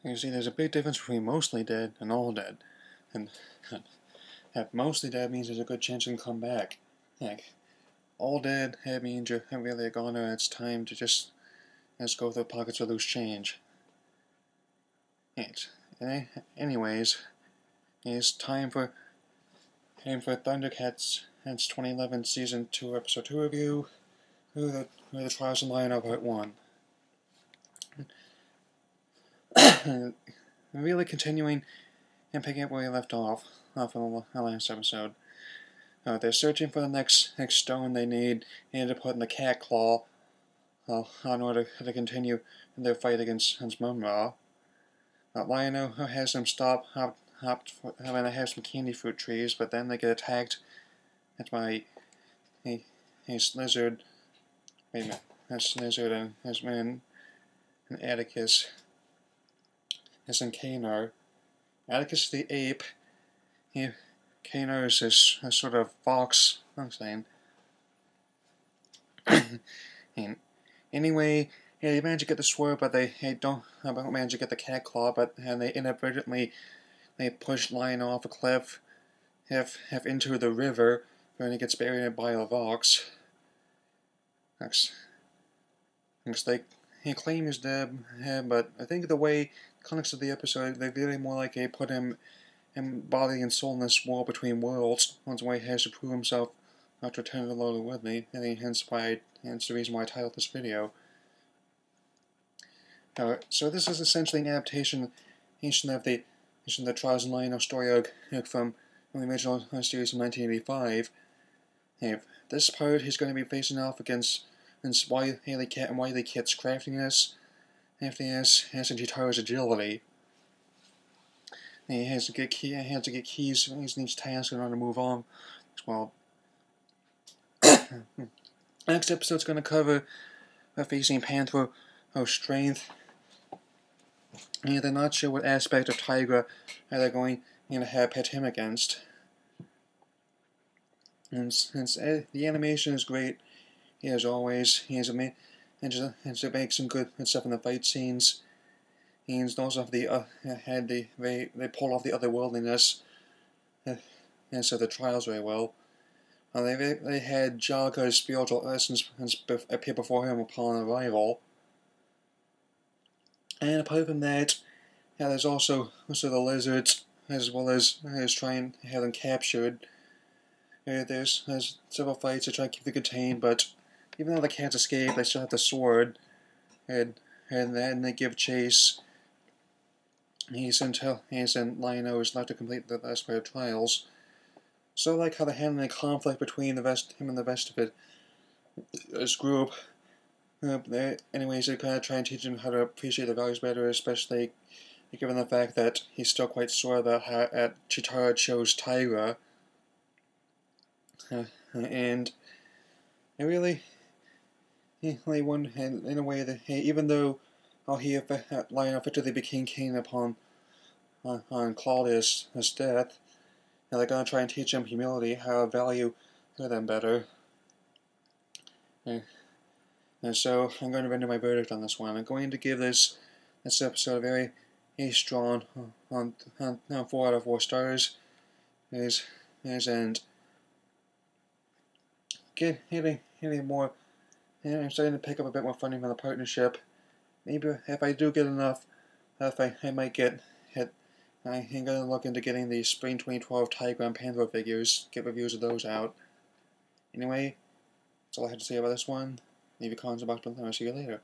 You see, there's a big difference between mostly dead and all dead. And mostly dead means there's a good chance you can come back. Like, all dead, that means you're really a goner. It's time to just go through pockets of loose change. Anyways, it's time for Thundercats. It's 2011 Season 2, Episode 2 review. Who the Trials of Lion Part 1. Really continuing and picking up where we left off in the last episode. They're searching for the next stone they need to put in the cat claw in order to continue their fight against Mumra. Lionel has them stop having to have some candy fruit trees, but then they get attacked by a lizard. Wait a minute, that's lizard and his man and Atticus. As in Kanar. Atticus the ape. Kanar is this sort of fox. I'm saying. And anyway, they manage to get the sword, but they don't manage to get the cat claw. And they inadvertently push Lion off a cliff, have into the river, and he gets buried by a box. He claims he's dead, but I think the way context of the episode, they really more like put him in body and soul in this war between worlds. Once why he has to prove himself after returning to Lola Woodley, and hence the reason why I titled this video. So this is essentially an adaptation of the Trials and Lion story arc from the original series in 1985. This part he's going to be facing off against Wily Cat and Wily Cat's craftiness, after he has Chitara's agility. He has to get keys in each task in order to move on as well. Next episode's going to cover facing Panther strength. They're not sure what aspect of Tigra they're going to have pet him against. And since the animation is great, as always, and to make some good stuff in the fight scenes. And also they pull off the otherworldliness, and so the trials very well. They had Jaga's spiritual essence appear before him upon arrival. And apart from that, there's also the lizards, as well as trying to have them captured. There's several fights to try and keep them contained, but even though the cats escape, they still have the sword, and then they give chase. Lionel is left to complete the last part of trials. So I like how they're handling the conflict between him and the rest of his group. Anyways, they're kind of trying to teach him how to appreciate the values better, especially given the fact that he's still quite sore about how Chitara chose Tigra. And it really, won in a way that even though Lionel effectively became king upon Claudius' death, they're going to try and teach him humility, how to value them better. And so I'm going to render my verdict on this one. I'm going to give this episode a very strong on 4 out of 4 stars. And getting more. I'm starting to pick up a bit more funding from the partnership. Maybe if I do get enough, I might get hit. I'm going to look into getting the Spring 2012 Tigra and Panther figures, get reviews of those out. Anyway, that's all I had to say about this one. Leave your comments in the box below, and I'll see you later.